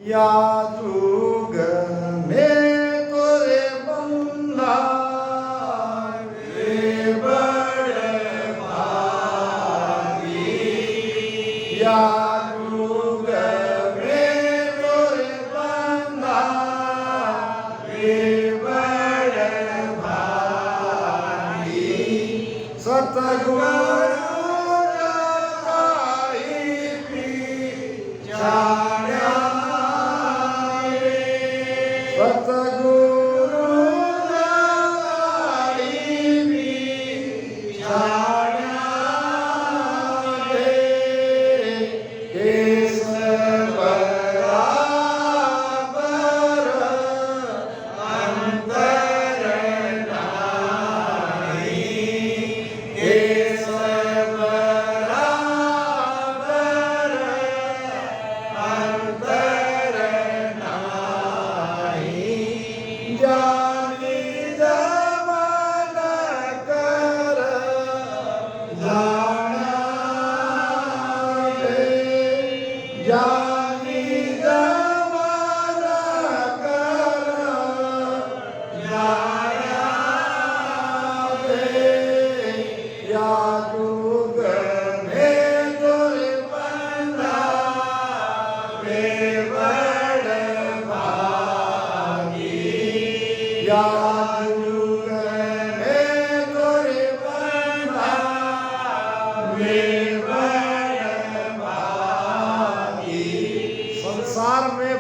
या जुग में तोरे बंदा रे बड़े भागी, या जुग में तोरे बंदा रे बड़े भागी। सतगुरु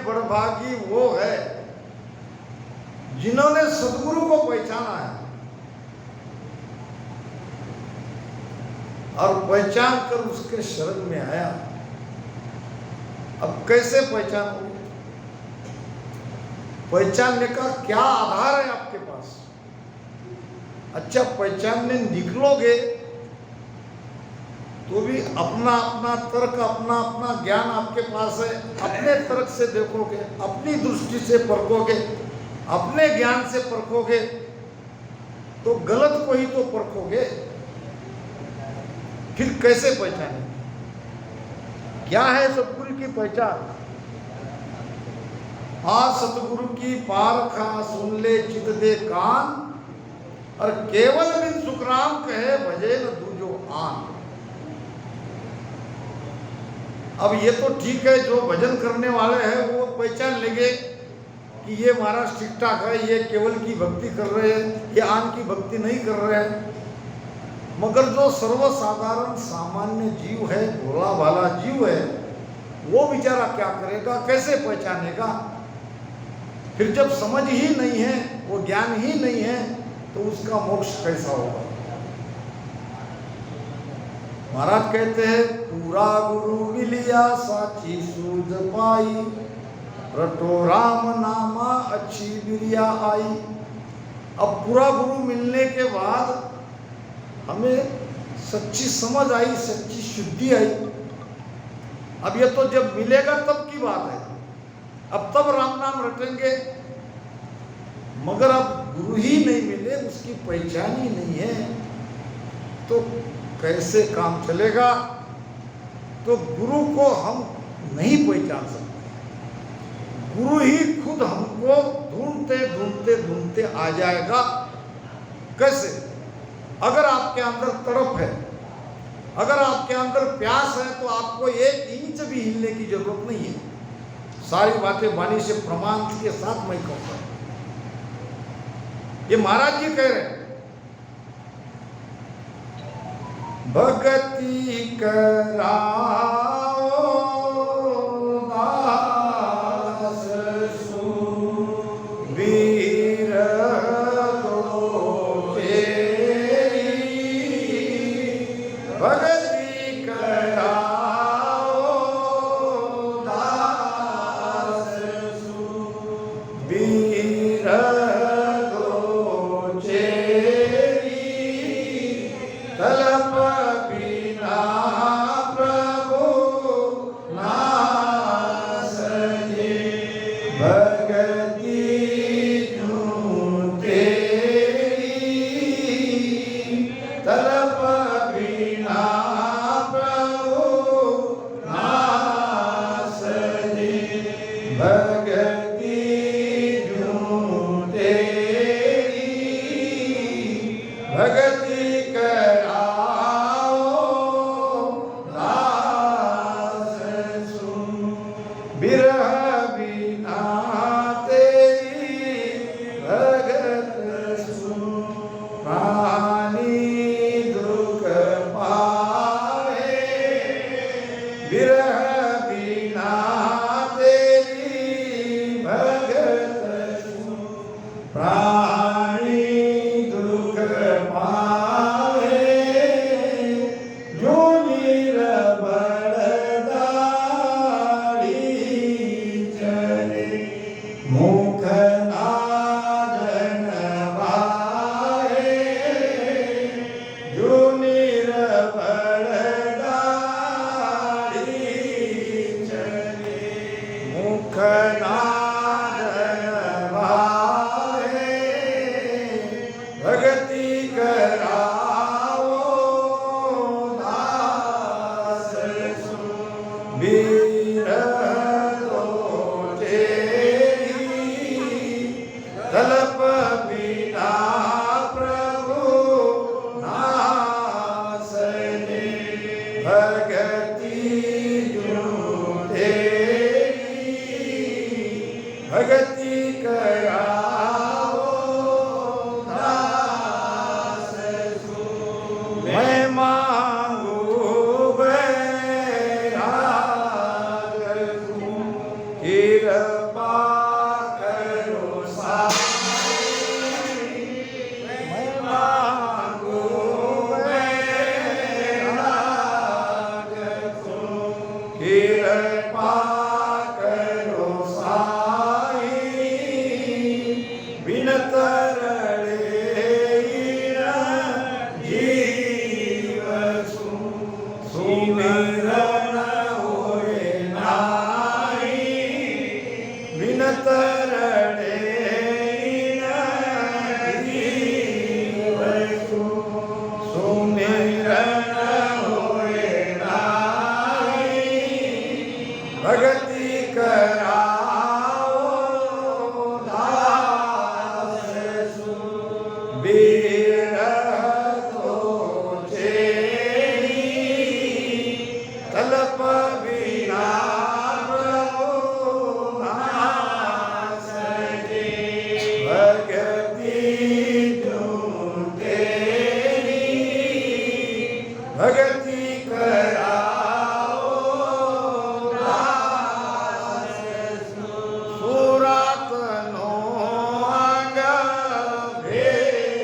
बड़भागी वो है जिन्होंने सदगुरु को पहचाना है और पहचान कर उसके शरण में आया। अब कैसे पहचानोगे? पहचानने का क्या आधार है आपके पास? अच्छा, पहचानने निकलोगे तो भी अपना अपना तर्क, अपना अपना ज्ञान आपके पास है। अपने तर्क से देखोगे, अपनी दृष्टि से परखोगे, अपने ज्ञान से परखोगे तो गलत को ही तो परखोगे। फिर कैसे पहचानेंगे? क्या है सतगुरु की पहचान? हाँ, सतगुरु की पारखा सुन ले चित दे कान, और केवल बिन सुखराम कहे भजे न दूजो आन। अब ये तो ठीक है, जो भजन करने वाले हैं वो पहचान लेंगे कि ये महाराज ठीक ठाक है, ये केवल की भक्ति कर रहे हैं, ये आन की भक्ति नहीं कर रहे हैं। मगर जो सर्वसाधारण सामान्य जीव है, भोला भाला जीव है, वो बेचारा क्या करेगा, कैसे पहचानेगा? फिर जब समझ ही नहीं है, वो ज्ञान ही नहीं है, तो उसका मोक्ष कैसा होगा? महाराज कहते हैं, पूरा गुरु मिलिया साची सूझ पाई, रटो राम नामा अच्छी बिरिया आई। अब पूरा गुरु मिलने के बाद हमें सच्ची समझ आई, सच्ची शुद्धि आई। अब ये तो जब मिलेगा तब की बात है, अब तब राम नाम रटेंगे। मगर अब गुरु ही नहीं मिले, उसकी पहचान ही नहीं है, तो कैसे काम चलेगा? तो गुरु को हम नहीं पहचान सकते। गुरु ही खुद हमको ढूंढते ढूंढते ढूंढते आ जाएगा। कैसे? अगर आपके अंदर तड़प है, अगर आपके अंदर प्यास है, तो आपको 1 इंच भी हिलने की जरूरत नहीं है। सारी बातें वाणी से प्रमाण के साथ मैं कहूंगा। ये महाराज जी कह रहे हैं, भक्ति कराओ दास सुबीर दो तेरी, भक्ति कराओ दास सुबीर दो तेरी, तलब बिना प्रभु नास जे, भक्ति यूं तेरी, तलब बिना प्रभु नास जे, भगति जूं तेरी भगति कराओ दास सुन बिरह बिना तेरी भगत सुन प्राणी दुख पावे बिरह बिना तेरी भगत सुन प्राणी दुख पावे जो निरबड़ दाढ़ी चले मुख नाजन वाए जो निरबड़ दाढ़ी चले मुख नाजन वाए भगति कराओ दास सुन बिरह तो तेरी तलप बिना प्रभु नासने भगति जूं तेरी भगति कराओ दास सुन मैं मांगू बैराग तुम कृपा करो साईं मैं मांगू बैराग तुम कृपा करो साईं बिनत रड़े जीव सुमिरन होए नाई बिनत रड़े जीव सुमिरन होए नाई भगति कराओ दास सुन बिरह तो तेरी तलप बिना प्रभु नासने भगति जूं तेरी भगति कराओ दास सुन सुरातनो अंग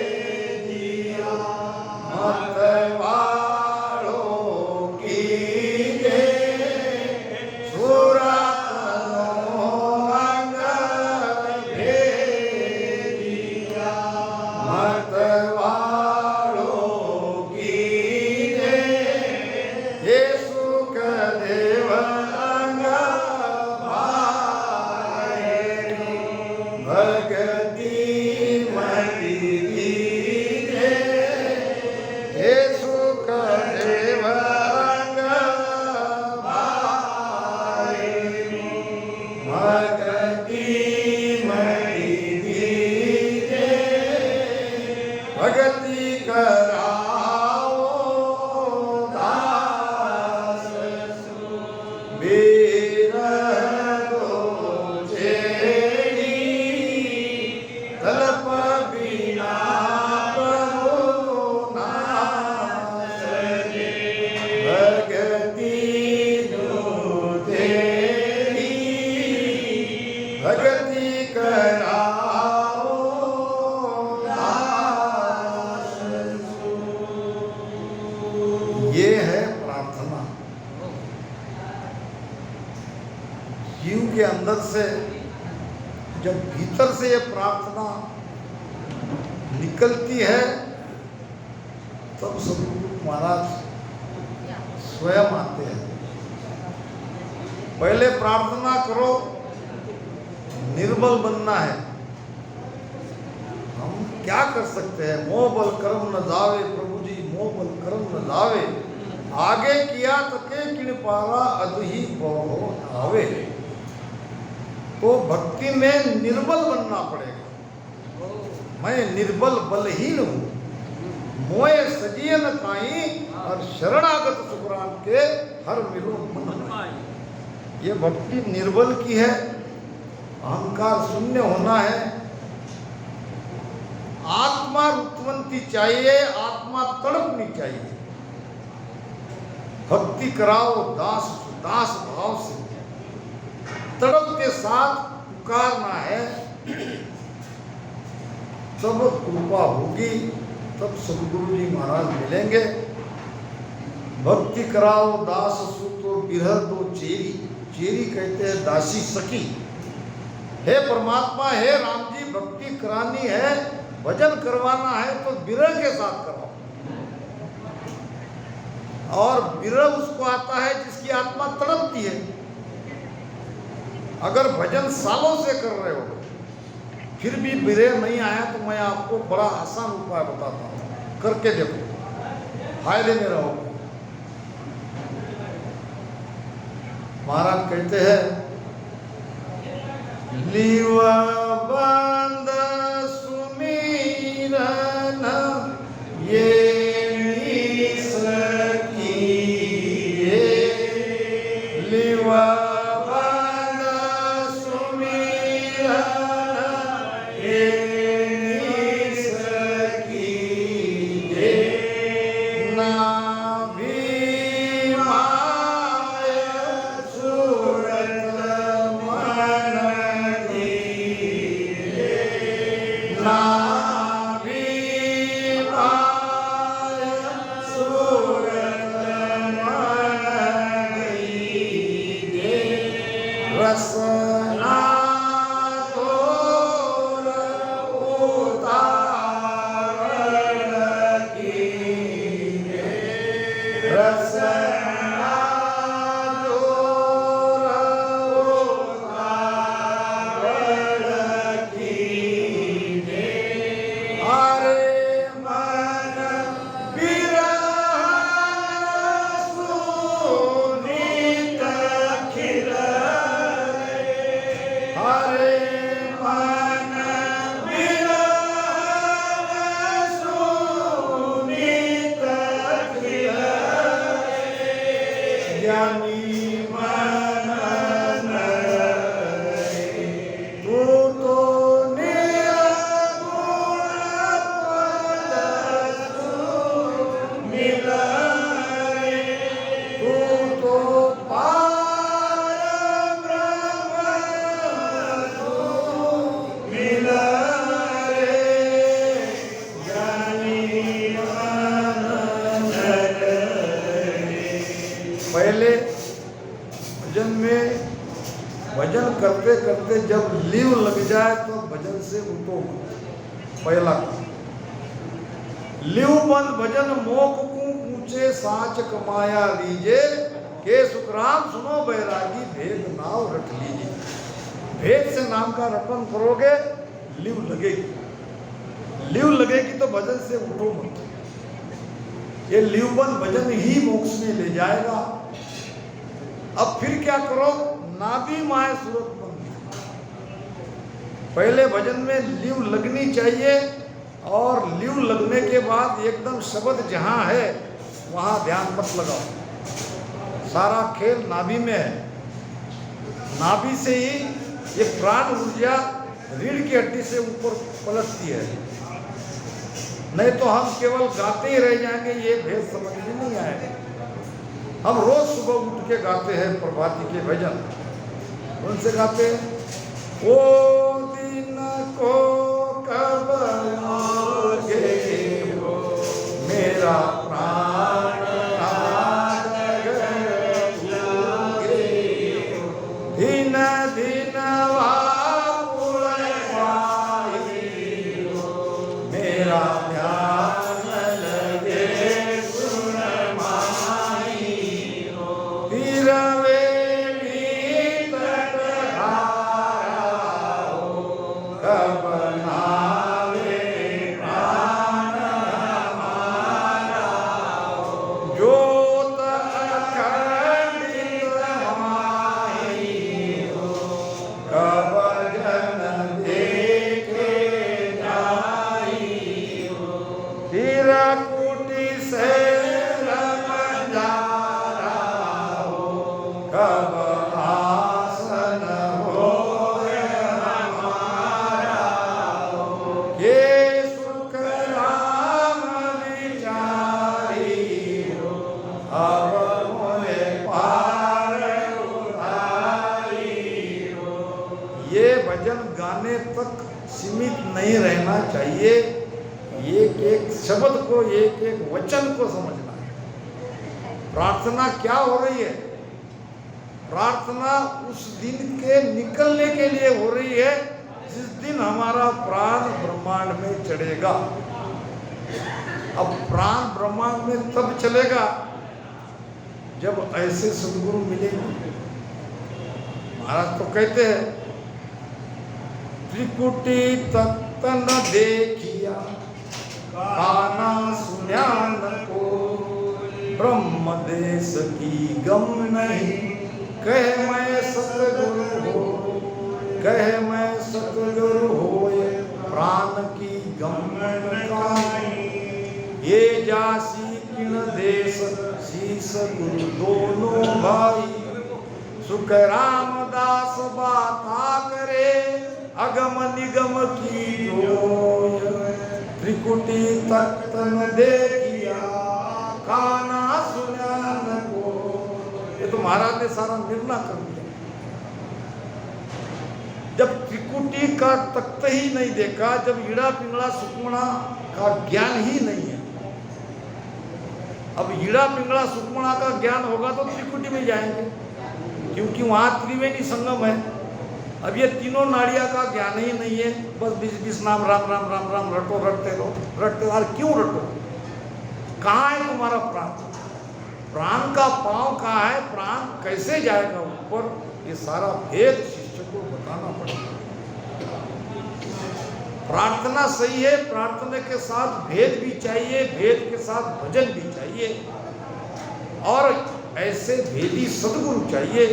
भेजिया मतवालो की दे सुरातनो अंग भेजिया मतवालो की दे ये सुख देव अंग पाए भगति मति दीजे हे सुख देव अंग पाए भगति मति दीजे भगति कराओ दास सुन बिरह तो तेरी तलप बिना प्रभु नासने भगति जूं तेरी भगति कराओ दास सुन ये है प्रार्थना जीव के अंदर से जब भीतर से ये प्रार्थना निकलती है तब सदगुरु महाराज स्वयं आते हैं। पहले प्रार्थना करो, निर्बल बनना है। हम क्या कर सकते हैं? मोह बल कर्म न जावे प्रभु जी, मोह बल कर्म न जावे। आगे किया तके किन पारा अदही बहु आवे। तो भक्ति में निर्बल बनना पड़ेगा। मैं निर्बल बलहीन हूँ, मोए सजिए न काई, और शरणागत सुखराम के हर मिलो मन माई। ये भक्ति निर्बल की है, अहंकार शून्य होना है। आत्मा रुतवंती चाहिए, आत्मा तड़पनी चाहिए। भक्ति कराओ दास दास भाव से, तड़प के साथ पुकारना है। तब कृपा होगी, तब सदगुरु जी महाराज मिलेंगे। भक्ति कराओ दास सुतो बिरह दो चेरी, चेरी कहते हैं दासी सखी। हे परमात्मा, हे राम जी, भक्ति करानी है, भजन करवाना है तो विरह के साथ कराओ। और विरह उसको आता है जिसकी आत्मा तड़पती है। अगर भजन सालों से कर रहे हो फिर भी विरह नहीं आया तो मैं आपको बड़ा आसान उपाय बताता हूँ, करके देखो, फायदे में रहो। महाराज कहते हैं, लीवा बंद सुमिरन ये करते करते जब लीव लग जाए तो भजन से उठो। पहला लीव बंद भजन मोक को पूछे साच कमाया लीजे, के सुखराम सुनो बैरागी भेद नाव रख लीजिए। भेद से नाम का रटन करोगे लीव लगेगी, लीव लगेगी तो भजन से उठो मत। ये लीव बंद भजन ही मोक्ष में ले जाएगा। अब फिर क्या करो, नाभि माए सूरत बंद। पहले भजन में लीव लगनी चाहिए और लीव लगने के बाद एकदम शब्द जहां है वहां ध्यान मत लगाओ। सारा खेल नाभि में है। नाभि से ही ये प्राण ऊर्जा रीढ़ की हड्डी से ऊपर पलटती है। नहीं तो हम केवल गाते ही रह जाएंगे, ये भेद समझ में नहीं आएगा। हम रोज सुबह उठ के गाते हैं प्रभाती के भजन। उनसे गाते हैं, ओ दिन को कब आओगे हो मेरा प्राण दिन दिन मेरा ध्यान लगे सुन माई हो। कब नावे प्राण हमारा ये भजन गाने तक सीमित नहीं रहना चाहिए। एक एक शब्द को, एक एक वचन को समझना है। प्रार्थना क्या हो रही है? प्रार्थना उस दिन के निकलने के लिए हो रही है जिस दिन हमारा प्राण ब्रह्मांड में चढ़ेगा। अब प्राण ब्रह्मांड में तब चलेगा जब ऐसे सदगुरु मिलेंगे। महाराज तो कहते हैं, त्रिकुटी तख्त न देखिया, काना सुना न को, ब्रह्म देश की गम नहीं, कह मैं सतगुरु हो, कह मैं सतगुरु होए, प्राण की गम नहीं। ये जासी किण देश शीस गुरु दोनों भाई, सुख रामदास बाता करे, अगम निगम की जोय, त्रिकुटी तख्त न देखिया, काना सुना न को। ये तो महाराज ने सारा निर्णय कर दिया। जब त्रिकुटी का तख्त ही नहीं देखा, जब ईड़ा पिंगला सुकमणा का ज्ञान ही नहीं है, अब ईड़ा पिंगला सुकमणा का ज्ञान होगा तो त्रिकुटी में जाएंगे, क्योंकि वहां त्रिवेणी संगम है। अब ये तीनों नाड़िया का ज्ञान ही नहीं है, बस 20-20 नाम राम राम राम राम रटो, रटते रहो, रटते। और क्यों रटो? कहाँ है तुम्हारा प्राण? प्राण का पांव कहाँ है? प्राण कैसे जाएगा ऊपर? ये सारा भेद शिष्य को बताना पड़ेगा। प्रार्थना सही है, प्रार्थना के साथ भेद भी चाहिए, भेद के साथ भजन भी चाहिए, और ऐसे भेदी सद्गुरु चाहिए।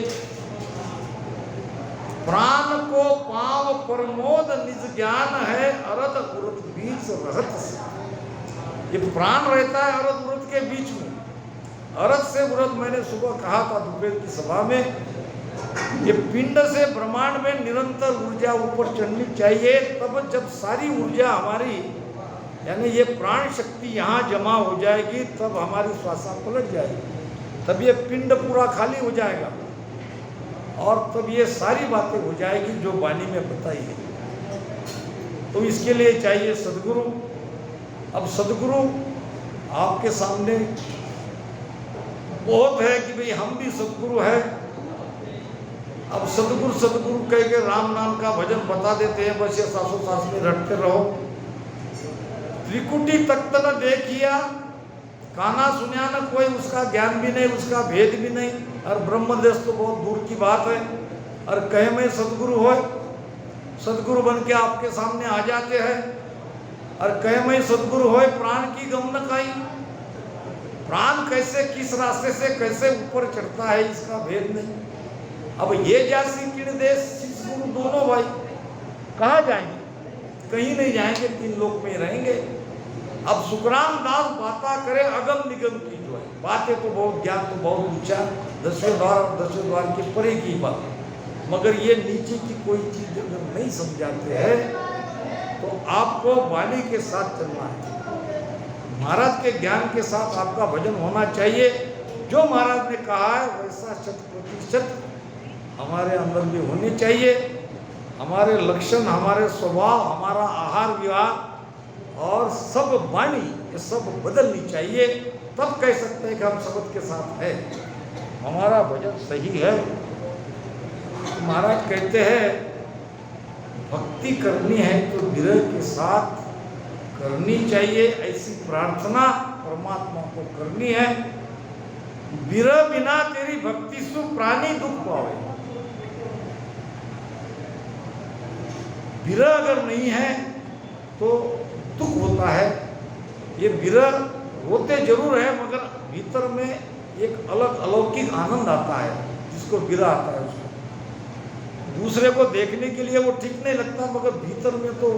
प्राण को पाव प्रमोद निज ज्ञान है, अरद उरद बीच रहत से। ये प्राण रहता है अरद उरद के बीच में। अरद से उरद मैंने सुबह कहा था दोपहर की सभा में, ये पिंड से ब्रह्मांड में निरंतर ऊर्जा ऊपर चढ़नी चाहिए। तब जब सारी ऊर्जा हमारी, यानी ये प्राण शक्ति यहाँ जमा हो जाएगी, तब हमारी श्वासा पलट जाएगी, तब ये पिंड पूरा खाली हो जाएगा, और तब ये सारी बातें हो जाएगी जो वाणी में बताई है। तो इसके लिए चाहिए सदगुरु। अब सदगुरु आपके सामने बहुत है कि भाई हम भी सदगुरु है। अब सदगुरु सदगुरु कह के राम नाम का भजन बता देते हैं, बस ये सासों सास में रटते रहो। त्रिकुटी तख्त न देखिया, काना सुनिया न कोई, उसका ज्ञान भी नहीं, उसका भेद भी नहीं, और ब्रह्मदेश तो बहुत दूर की बात है। और कहे में सदगुरु हो, सदगुरु बन के आपके सामने आ जाते हैं, और कहे में सदगुरु हो, प्राण की गम न खाई। प्राण कैसे, किस रास्ते से कैसे ऊपर चढ़ता है, इसका भेद नहीं। अब ये जासी किण देश शीस गुरु दोनों भाई कहाँ जाएंगे? कहीं नहीं जाएंगे, 3 लोक में रहेंगे। अब सुखराम दास बाता करे, अगम निगम की जो है बातें तो बहुत, ज्ञान तो बहुत ऊंचा, 10वें द्वार और 10वें द्वार के परे की बात, मगर ये नीचे की कोई चीज अगर नहीं समझाते हैं तो आपको वाणी के साथ चलना है। महाराज के ज्ञान के साथ आपका भजन होना चाहिए। जो महाराज ने कहा है वैसा 100% हमारे अंदर भी होनी चाहिए। हमारे लक्षण, हमारे स्वभाव, हमारा आहार विहार और सब वाणी, ये सब बदलनी चाहिए, तब कह सकते हैं कि हम शब्द के साथ है, हमारा भजन सही है। महाराज कहते हैं भक्ति करनी है तो विरह के साथ करनी चाहिए। ऐसी प्रार्थना परमात्मा को करनी है। विरह बिना तेरी भक्ति सु प्राणी दुख पावे। विरह अगर नहीं है तो दुख होता है। ये विरह होते जरूर है, मगर भीतर में एक अलग अलौकिक आनंद आता है जिसको विरह आता है। उसको दूसरे को देखने के लिए वो ठीक नहीं लगता, मगर भीतर में तो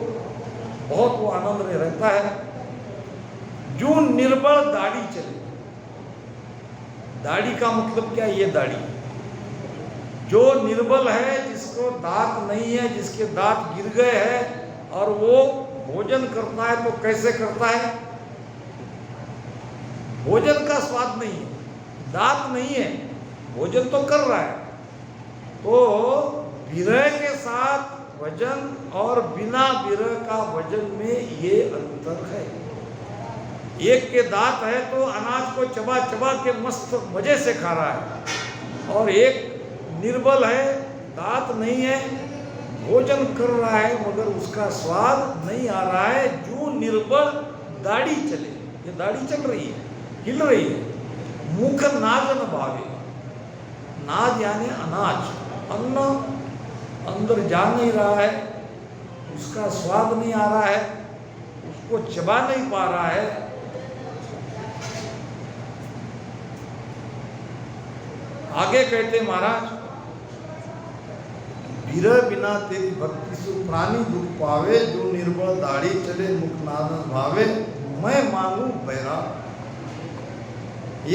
बहुत वो आनंद में रहता है। जो निर्बल दाढ़ी चले, दाढ़ी का मतलब क्या? ये दाढ़ी जो निर्बल है, जिसको दांत नहीं है, जिसके दांत गिर गए हैं, और वो भोजन करता है तो कैसे करता है? भोजन का स्वाद नहीं है, दांत नहीं है, भोजन तो कर रहा है, तो विरह के साथ भजन और बिना विरह का भजन में ये अंतर है। एक के दांत है तो अनाज को चबा चबा के मस्त मजे से खा रहा है, और एक निर्बल है, दांत नहीं है, भोजन कर रहा है मगर उसका स्वाद नहीं आ रहा है। जो निर्बल दाढ़ी चले, ये दाढ़ी चल रही है, हिल रही है, मुख नाज न भावे, नाज यानी अनाज, अन्न अंदर जा नहीं रहा है, उसका स्वाद नहीं आ रहा है, उसको चबा नहीं पा रहा है। आगे कहते महाराज, विरह बिना तेरी भक्ति से प्राणी दुख पावे, जो निर्बल दाढ़ी चले मुख नाद न भावे, मैं मांगू बैराग।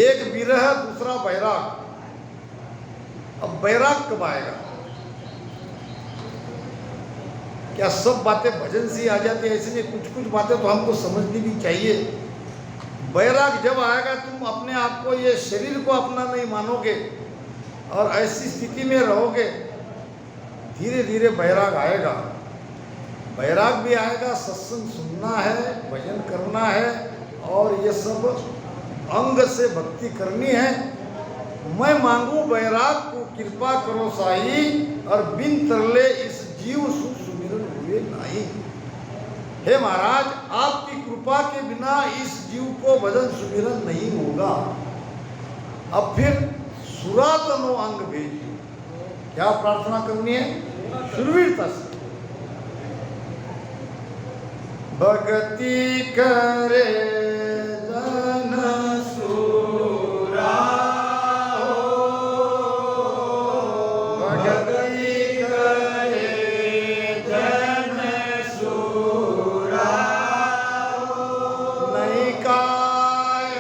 एक विरह दूसरा बैराग। अब बैराग कब आएगा? क्या सब बातें भजन से आ जाती है? ऐसे नहीं, कुछ कुछ बातें तो हमको समझनी भी चाहिए। बैराग जब आएगा, तुम अपने आप को, ये शरीर को अपना नहीं मानोगे और ऐसी स्थिति में रहोगे, धीरे धीरे बैराग आएगा। बैराग भी आएगा, सत्संग सुनना है, भजन करना है, और ये सब अंग से भक्ति करनी है। मैं मांगू बैराग को कृपा करो साई, और बिन तरले इस जीव सुमिरन हुए नहीं। हे महाराज, आपकी कृपा के बिना इस जीव को भजन सुमिरन नहीं होगा। अब फिर सुरातनो अंग भेजिए। क्या प्रार्थना करनी है? शूरवीरता से। भक्ति करे जन सूरा हो, भक्ति करे जन सूरा हो, नहीं काय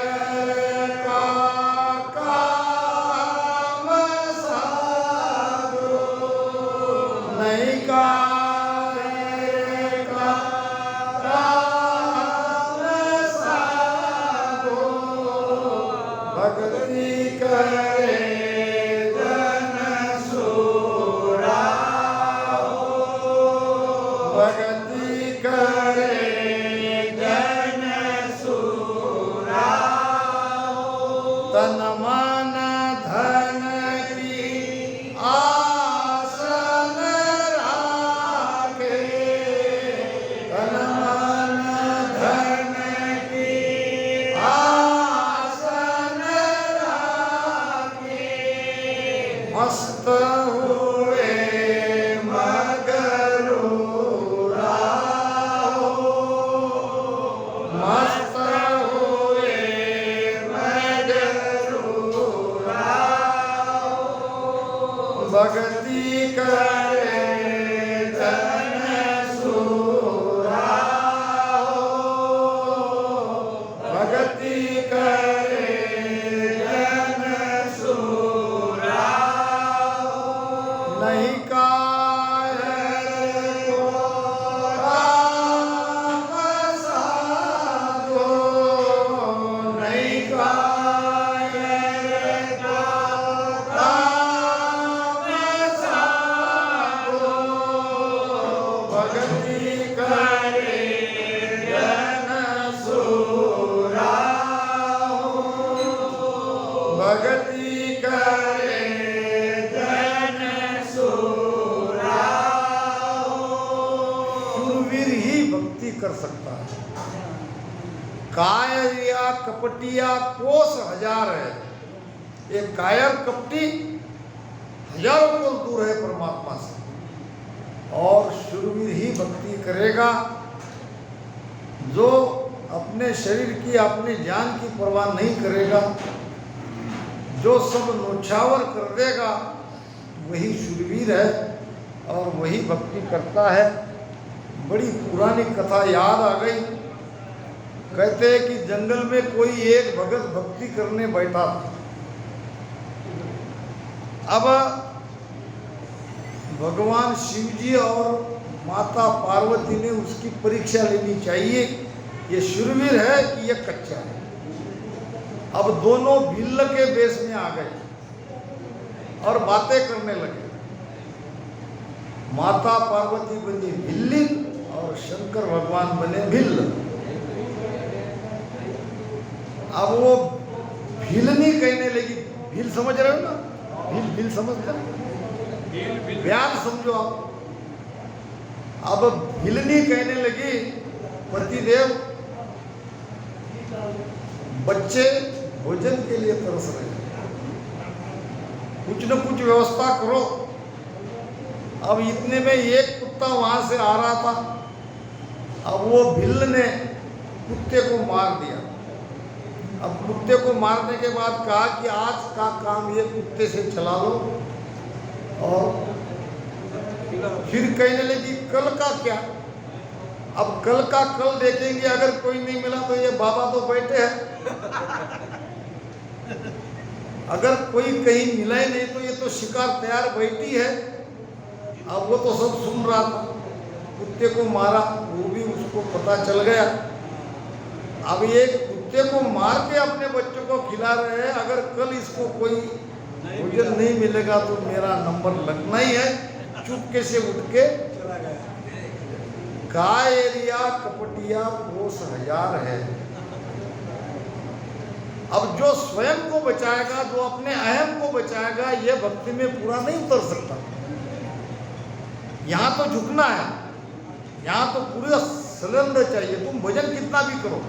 का काम साधो, नहीं काय तन मन धन की आसन राखे, तन मन धन की आसन राखे, मस्त हुए मगरूरा हो, मस्त भक्ति करे जन सूरा हो, भक्ति करे जन सूरा हो, नहीं काय को काम साधो, नहीं काय भक्ति करे जन सूरा हो। शूरवीर ही भक्ति कर सकता है। कायर या कपटिया कोस हजार है, एक कायर कपटी हजारों कोस दूर है परमात्मा से, और शूरवीर ही भक्ति करेगा जो अपने शरीर की, अपने जान की परवाह नहीं करेगा, जो सब नौछावर कर देगा, वही शूरवीर है और वही भक्ति करता है। बड़ी पुरानी कथा याद आ गई। कहते हैं कि जंगल में कोई एक भगत भक्ति करने बैठा था। अब भगवान शिव जी और माता पार्वती ने उसकी परीक्षा लेनी चाहिए, ये शूरवीर है कि ये कच्चा है। अब दोनों भिल्ल के बेस में आ गए और बातें करने लगे। माता पार्वती बनी भिल्ली और शंकर भगवान बने भिल्ल। अब वो भिलनी कहने लगी, भील समझ रहे हो ना, भील भील समझते हो, व्यान समझो आप। अब भिलनी कहने लगी, पतिदेव बच्चे भोजन के लिए तरस रहे हैं, कुछ न कुछ व्यवस्था करो। अब इतने में एक कुत्ता वहां से आ रहा था। अब वो भिल्ल ने कुत्ते को मार दिया। अब कुत्ते को मारने के बाद कहा कि आज का काम ये कुत्ते से चला लो, और फिर कहने लगी कल का क्या। अब कल का कल देखेंगे, अगर कोई नहीं मिला तो ये बाबा तो बैठे हैं, अगर कोई कहीं मिला ही नहीं तो ये तो शिकार तैयार बैठी है। अब वो तो सब सुन रहा था, कुत्ते को मारा, वो भी उसको पता चल गया। अब ये कुत्ते को मार के अपने बच्चों को खिला रहे हैं, अगर कल इसको कोई भोजन नहीं मिलेगा तो मेरा नंबर लगना ही है। चुपके से उठ के चला गया। का एरिया कपटिया पोस हजार है। अब जो स्वयं को बचाएगा, जो अपने अहम को बचाएगा, ये भक्ति में पूरा नहीं उतर सकता। यहाँ तो झुकना है, यहाँ तो पूरा सिलेंडर चाहिए। तुम भजन कितना भी करो,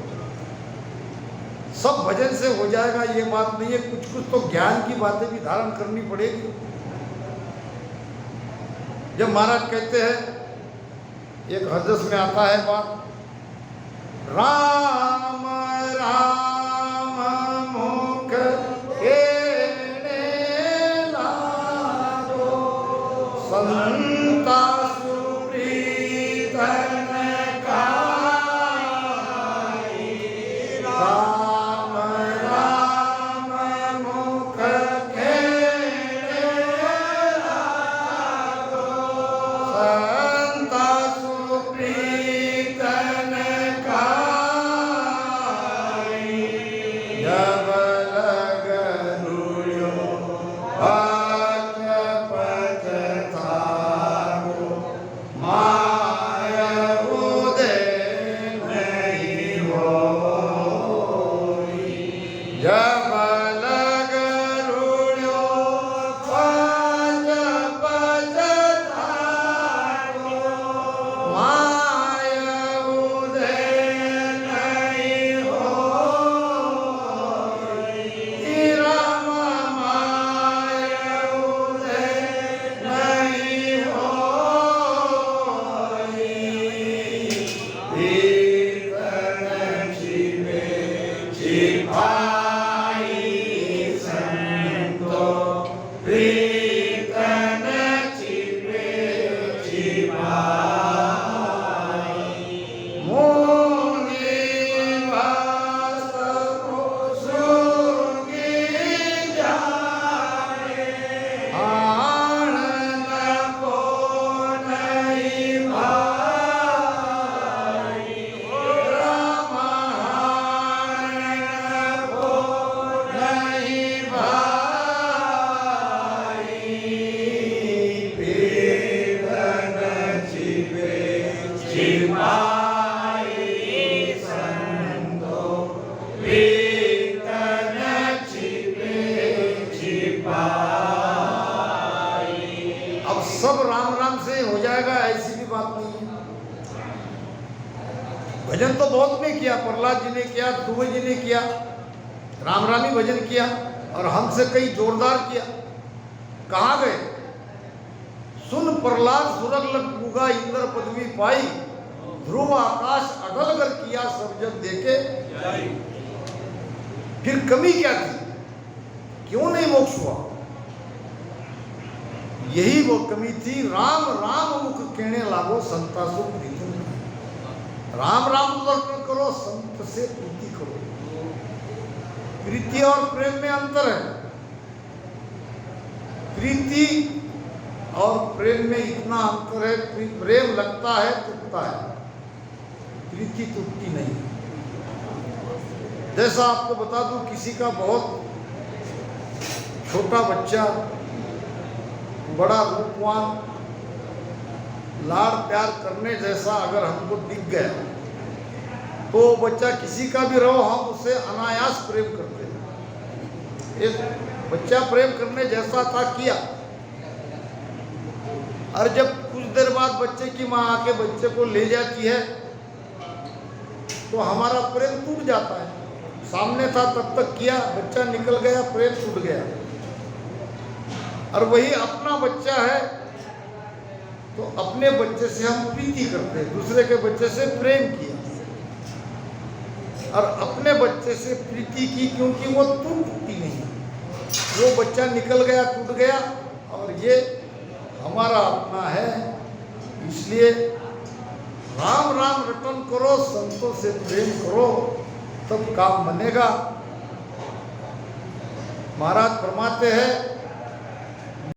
सब भजन से हो जाएगा ये बात नहीं है। कुछ कुछ तो ज्ञान की बातें भी धारण करनी पड़ेगी। जब महाराज कहते हैं, एक हदीस में आता है बात, राम राम मुख केने लागो, संता सुप्रीतन काई। राम राम मुख केने लागो, संता सुप्रीतन काई। जब लग रुयो भक्त पछताओ, माया उदय नहीं होई। जब लग रुयो भक्त पछताओ, माया उदय नहीं होई। राम माया उदय नहीं होई। कीर्तन छिपे छिपाई संतो, कीर्तन छिपे छिपाई। मुनि वास को सूंघी जाए, आनंद को नहीं भाई। राम आनंद को नहीं भाई। कीर्तन छिपे छिपाई संतो, कीर्तन छिपे छिपाई। अब सब राम राम से हो जाएगा ऐसी भी बात नहीं है। भजन तो बहुत ने किया, प्रहलाद जी ने किया, ध्रुव जी ने किया, राम राम ही भजन किया, और हमसे कई जोरदार किया। कहाँ गए? सुन प्रहलाद सुरग लग पुगा, इंद्र पदवी पाई, ध्रुव आकाश अटल कर किया, सब जग देखे। फिर कमी क्या थी? क्यों नहीं मोक्ष हुआ? यही वो कमी थी। राम राम मुख कहने लागो, संता सु प्रीतम। राम राम तो दर्शन करो, संत से प्रीति करो। प्रीति और प्रेम में अंतर है। प्रीति और प्रेम में इतना अंतर है, प्रेम लगता है टूटता है, प्रीति टूटती नहीं। जैसा आपको बता दूं, किसी का बहुत छोटा बच्चा बड़ा रूपवान लाड़ प्यार करने जैसा अगर हमको दिख गया तो बच्चा किसी का भी रहो हम उसे अनायास प्रेम करते हैं। एक बच्चा प्रेम करने जैसा था किया, और जब कुछ देर बाद बच्चे की माँ आके बच्चे को ले जाती है तो हमारा प्रेम टूट जाता है। सामने था तब तक किया, बच्चा निकल गया, प्रेम टूट गया। और वही अपना बच्चा है तो अपने बच्चे से हम प्रीति करते हैं, दूसरे के बच्चे से प्रेम किया और अपने बच्चे से प्रीति की, क्योंकि वो टूटती नहीं, वो बच्चा निकल गया, टूट गया और ये हमारा अपना है। इसलिए राम राम रटन करो, संतों से प्रेम करो, तब काम बनेगा। महाराज फरमाते हैं